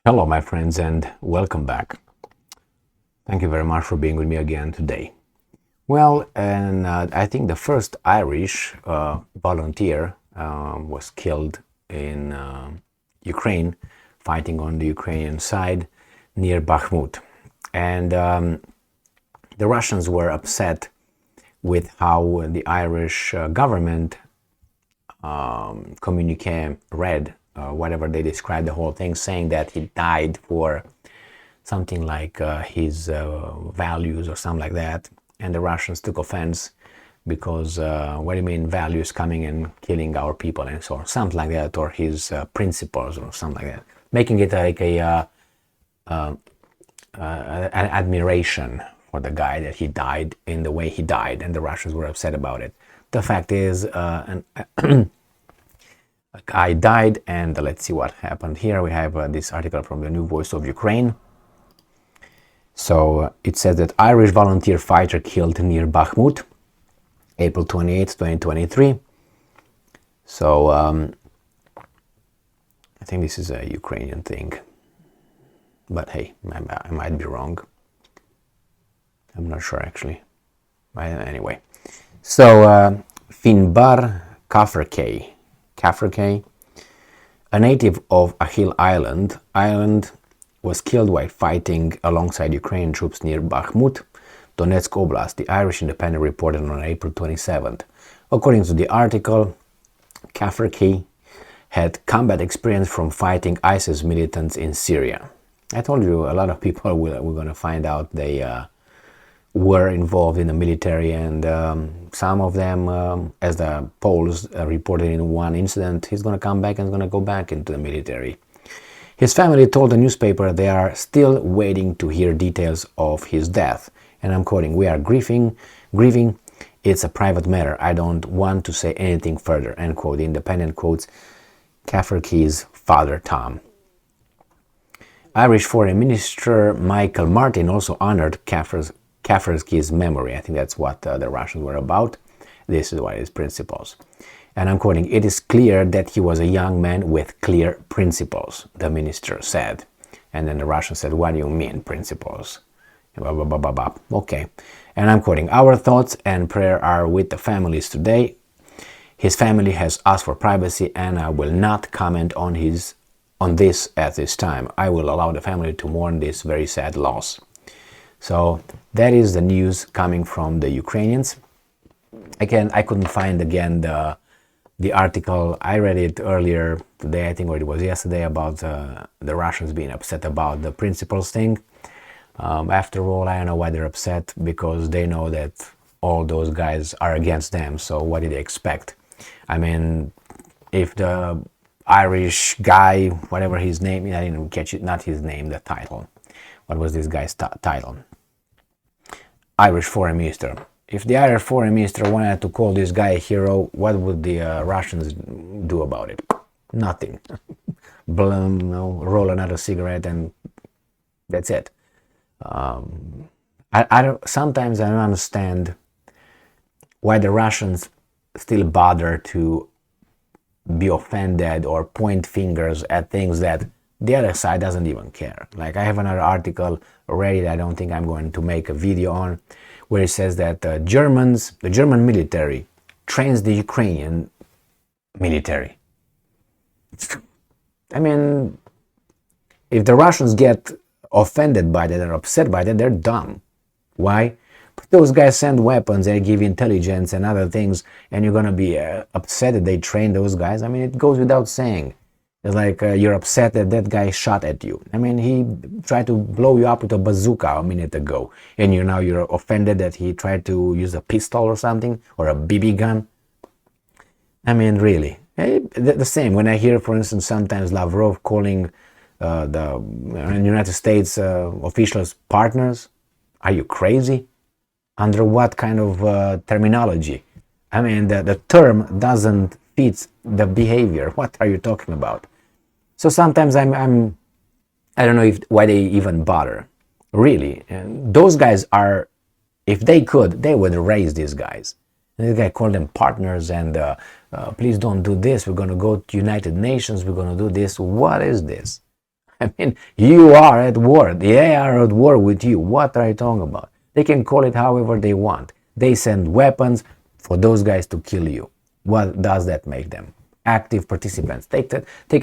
Hello, my friends, and welcome back. Thank you very much for being with me again today. Well, and I think the first Irish volunteer was killed in Ukraine, fighting on the Ukrainian side near Bakhmut. And the Russians were upset with how the Irish government communique read, whatever they described the whole thing, saying that he died for something like his values or something like that. And the Russians took offense because what do you mean values coming and killing our people and so on, something like that, or his principles or something like that, making it like an admiration for the guy that he died in the way he died, and the Russians were upset about it. The fact is, a guy died, and let's see what happened. Here we have this article from the New Voice of Ukraine. So it says that Irish volunteer fighter killed near Bakhmut, April 28, 2023. So I think this is a Ukrainian thing, but hey, I might be wrong. I'm not sure actually. Anyway, so Finbar Kafrkay, a native of Achill Island, was killed while fighting alongside Ukrainian troops near Bakhmut, Donetsk Oblast, the Irish Independent reported on April 27th. According to the article, Kafrkay had combat experience from fighting ISIS militants in Syria. I told you a lot of people we're going to find out they were involved in the military, and some of them, as the Poles reported in one incident, he's going to come back and is going to go back into the military. His family told the newspaper they are still waiting to hear details of his death. And I'm quoting, "We are grieving. It's a private matter. I don't want to say anything further," end quote. The Independent quotes Kafrkay's father, Tom. Irish Foreign Minister Michael Martin also honored Kafrkay's memory. I think that's what the Russians were about. This is what his principles. And I'm quoting, "It is clear that he was a young man with clear principles," the minister said. And then the Russian said, "What do you mean, principles?" Okay. And I'm quoting, "Our thoughts and prayer are with the families today. His family has asked for privacy, and I will not comment on this at this time. I will allow the family to mourn this very sad loss." So that is the news coming from the Ukrainians. Again, I couldn't find again the article. I read it earlier today, I think, or it was yesterday, about the Russians being upset about the principles thing. After all, I don't know why they're upset, because they know that all those guys are against them. So what did they expect? I mean, if the Irish guy, whatever his name, I didn't catch it, not his name, the title. What was this guy's title? Irish Foreign Minister. If the Irish Foreign Minister wanted to call this guy a hero, what would the Russians do about it? Nothing. Roll another cigarette and that's it. Sometimes I don't understand why the Russians still bother to be offended or point fingers at things that the other side doesn't even care. Like, I have another article already that I don't think I'm going to make a video on, where it says that the German military trains the Ukrainian military. I mean, if the Russians get offended by that or upset by that, they're dumb. Why? But those guys send weapons, they give intelligence and other things, and you're going to be upset that they train those guys? I mean, it goes without saying. It's like you're upset that that guy shot at you. I mean, he tried to blow you up with a bazooka a minute ago, and you're offended that he tried to use a pistol or something, or a BB gun. I mean, really. The same when I hear, for instance, sometimes Lavrov calling the United States officials partners. Are you crazy? Under what kind of terminology? I mean, the term doesn't fit the behavior. What are you talking about? So sometimes I don't know why they even bother. Really, and those guys are, if they could, they would raise these guys. And this guy called them partners, and please don't do this. We're going to go to United Nations. We're going to do this. What is this? I mean, you are at war. They are at war with you. What are you talking about? They can call it however they want. They send weapons for those guys to kill you. What does that make them? Active participants. Take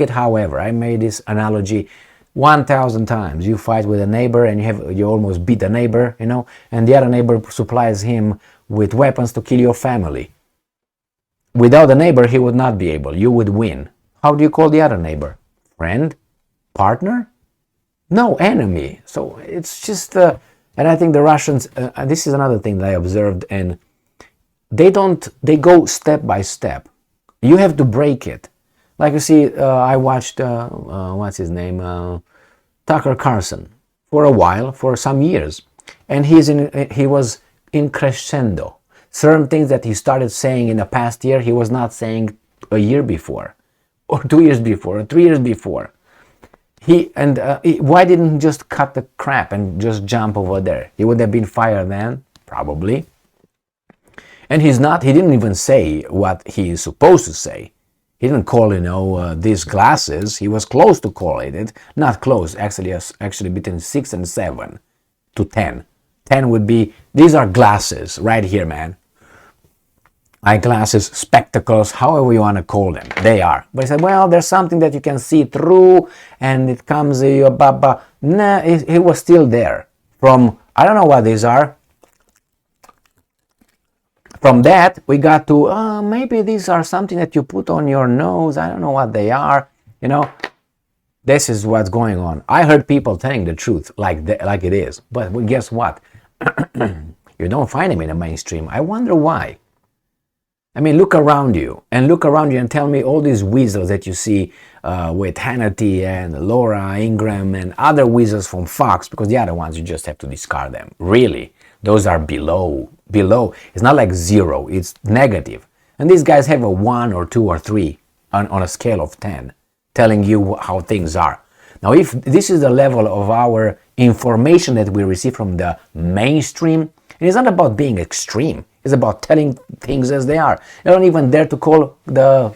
it however. I made this analogy 1,000 times. You fight with a neighbor and you almost beat the neighbor, and the other neighbor supplies him with weapons to kill your family. Without the neighbor, he would not be able. You would win. How do you call the other neighbor? Friend? Partner? No, enemy. So it's just, and I think the Russians, this is another thing that I observed, and they go step by step. You have to break it. Like you see, I watched, what's his name? Tucker Carlson for a while, for some years. And he was in crescendo. Certain things that he started saying in the past year, he was not saying a year before, or 2 years before, or 3 years before. Why didn't he just cut the crap and just jump over there? He would have been fired then, probably. And he didn't even say what he is supposed to say. He didn't call, these glasses. He was close to calling it. Not close, actually between 6 and 7 to 10. 10 would be, these are glasses right here, man. Eyeglasses, spectacles, however you want to call them. They are. But he said, well, there's something that you can see through and it comes, Nah, he was still there. From, I don't know what these are. From that, we got to, maybe these are something that you put on your nose. I don't know what they are. This is what's going on. I heard people telling the truth like it is. But guess what? You don't find them in the mainstream. I wonder why. I mean, look around you and tell me all these weasels that you see with Hannity and Laura Ingraham and other weasels from Fox, because the other ones, you just have to discard them. Really, those are below. It's not like 0, it's negative. And these guys have a 1 or 2 or 3 on a scale of 10, telling you how things are. Now, if this is the level of our information that we receive from the mainstream, it is not about being extreme. It's about telling things as they are. They don't even dare to call the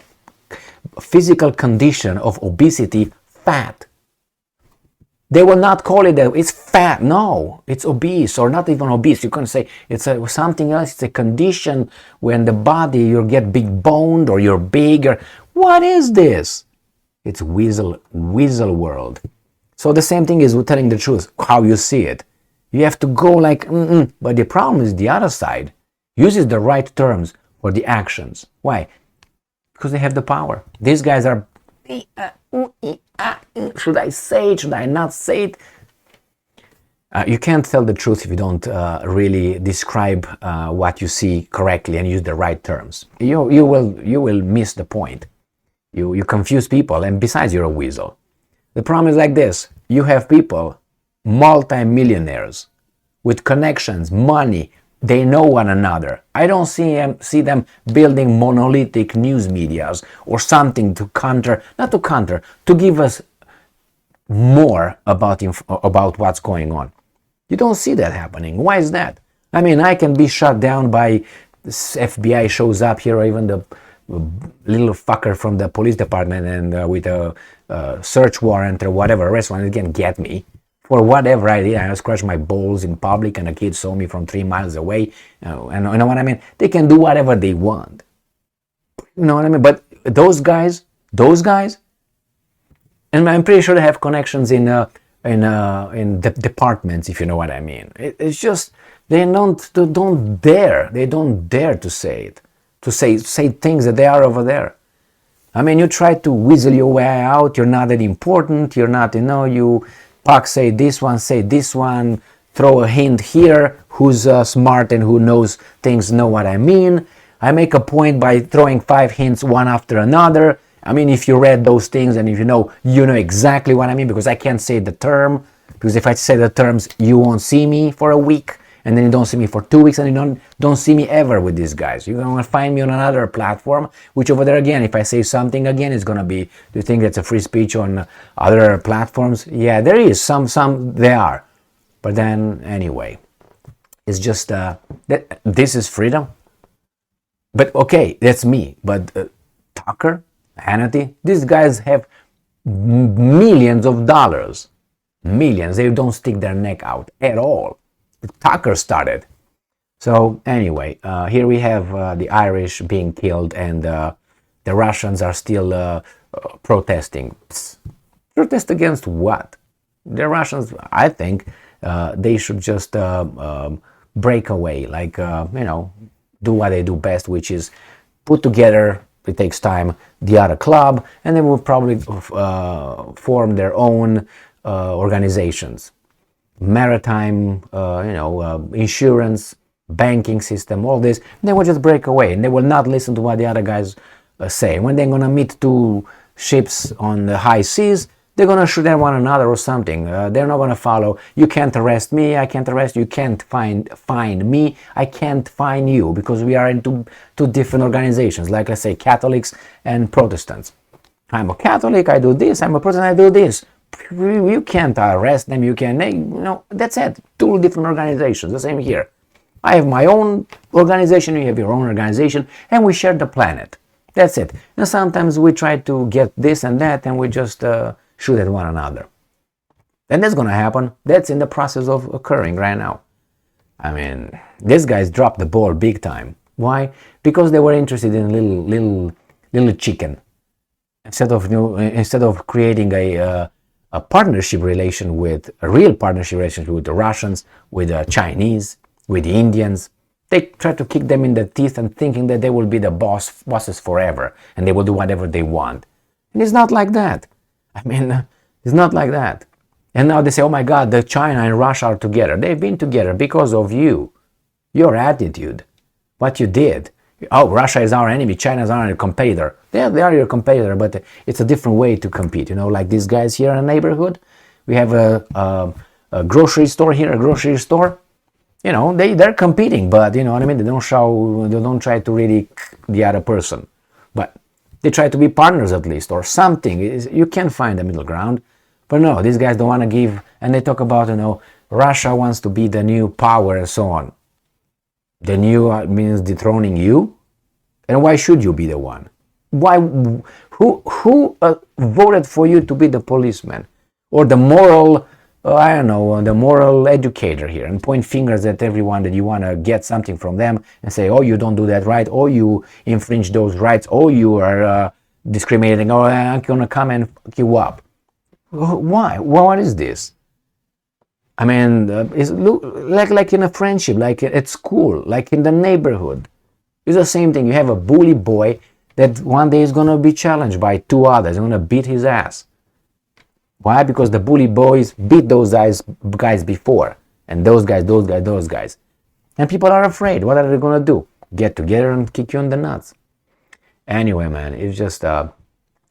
physical condition of obesity fat. They will not call it that. It's fat. No, it's obese, or not even obese. You can say it's something else. It's a condition when the body, you get big boned or you're big. What is this? It's weasel world. So the same thing is with telling the truth, how you see it. You have to go like, But the problem is the other side uses the right terms for the actions. Why? Because they have the power. These guys are, should I say it? Should I not say it? You can't tell the truth if you don't really describe what you see correctly and use the right terms. You will miss the point. You confuse people, and besides, you're a weasel. The problem is like this. You have people, multi-millionaires, with connections, money. They know one another. I don't see them building monolithic news medias or something to give us more about what's going on. You don't see that happening. Why is that? I mean, I can be shut down by this FBI shows up here, or even the little fucker from the police department, and with a search warrant or whatever, arrest warrant, can get me for whatever I did. I scratched my balls in public and the kids saw me from 3 miles away. And you know what I mean? They can do whatever they want. You know what I mean? But those guys, and I'm pretty sure they have connections in the departments, if you know what I mean. It's just they don't dare to say it, to say things that they are over there. I mean, you try to weasel your way out. You're not that important. You're not, you Puck say this one, throw a hint here. Who's smart and who knows things know what I mean. I make a point by throwing 5 hints one after another. I mean, if you read those things and if you know exactly what I mean, because I can't say the term, because if I say the terms, you won't see me for a week, and then you don't see me for 2 weeks, and you don't see me ever with these guys. You're going to find me on another platform, which over there again, if I say something again, it's going to be, do you think that's a free speech on other platforms? Yeah, there is, some they are. But then, anyway, it's just, this is freedom. But okay, that's me. But Tucker, Hannity, these guys have millions of dollars. Millions. They don't stick their neck out at all. Tucker started. So anyway, here we have the Irish being killed, and the Russians are still protesting. Psst. Protest against what? The Russians, I think, they should just break away, like, do what they do best, which is put together, it takes time, the other club, and they will probably form their own organizations. Maritime, insurance, banking system, all this. They will just break away, and they will not listen to what the other guys say. When they're going to meet two ships on the high seas, they're going to shoot at one another or something. They're not going to follow. You can't arrest me. I can't arrest you. You can't find me. I can't find you, because we are in two different organizations, like, let's say, Catholics and Protestants. I'm a Catholic. I do this. I'm a Protestant. I do this. You can't arrest them. You can, that's it. Two different organizations. The same here. I have my own organization. You have your own organization, and we share the planet. That's it. And sometimes we try to get this and that, and we just shoot at one another. And that's going to happen. That's in the process of occurring right now. I mean, these guys dropped the ball big time. Why? Because they were interested in little chicken. Instead of creating a partnership relation with a real partnership relationship with the Russians, with the Chinese, with the Indians, they try to kick them in the teeth and thinking that they will be the bosses forever and they will do whatever they want. And it's not like that. I mean, it's not like that. And now they say, oh my God, the China and Russia are together. They've been together because of you, your attitude, what you did. Oh, Russia is our enemy, China is our competitor. They are your competitor, but it's a different way to compete. Like these guys here in the neighborhood. We have a grocery store here, a grocery store. They're competing, but you know what I mean? They don't try to really the other person. But they try to be partners at least, or something. You can find a middle ground. But no, these guys don't want to give, and they talk about, Russia wants to be the new power and so on. The new means dethroning you? And why should you be the one? Why? Who voted for you to be the policeman? Or the moral, the moral educator here, and point fingers at everyone that you want to get something from them and say, oh, you don't do that right, or you infringe those rights, or you are discriminating, or I'm going to come and fuck you up. Why? What is this? I mean, it's like in a friendship, like at school, like in the neighborhood. It's the same thing. You have a bully boy that one day is going to be challenged by two others. They're going to beat his ass. Why? Because the bully boys beat those guys before. And those guys. And people are afraid. What are they going to do? Get together and kick you in the nuts. Anyway, man, it's just the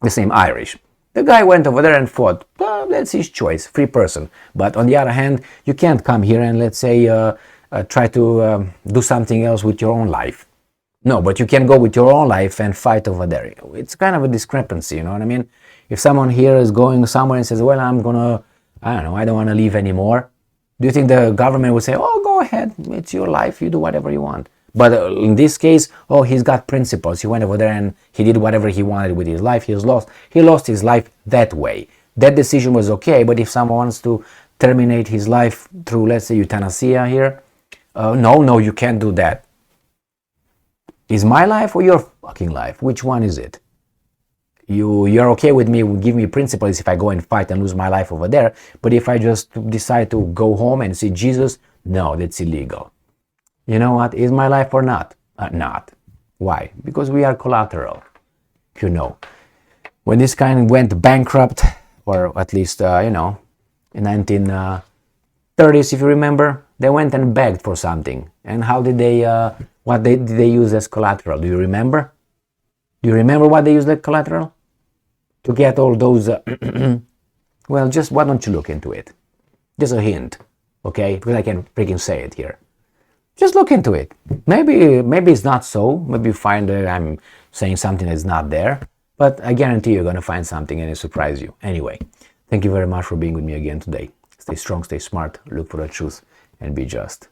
same Irish. The guy went over there and fought. Well, that's his choice, free person. But on the other hand, you can't come here and, let's say, try to do something else with your own life. No, but you can go with your own life and fight over there. It's kind of a discrepancy, you know what I mean? If someone here is going somewhere and says, well, I don't want to leave anymore. Do you think the government would say, oh, go ahead, it's your life, you do whatever you want? But in this case, he's got principles. He went over there and he did whatever he wanted with his life. He lost his life that way. That decision was okay, but if someone wants to terminate his life through, let's say, euthanasia here, no, you can't do that. Is my life or your fucking life? Which one is it? You're okay with me, give me principles if I go and fight and lose my life over there, but if I just decide to go home and see Jesus, no, that's illegal. You know what? Is my life or not? Not. Why? Because we are collateral. When this kind went bankrupt, or at least, in 1930s, if you remember, they went and begged for something. And how did what did they use as collateral? Do you remember? Do you remember what they used as collateral? To get all those, well, just why don't you look into it? Just a hint, okay? Because I can't freaking say it here. Just look into it. Maybe it's not so. Maybe you find that I'm saying something that's not there. But I guarantee you're going to find something and it'll surprise you. Anyway, thank you very much for being with me again today. Stay strong, stay smart, look for the truth, and be just.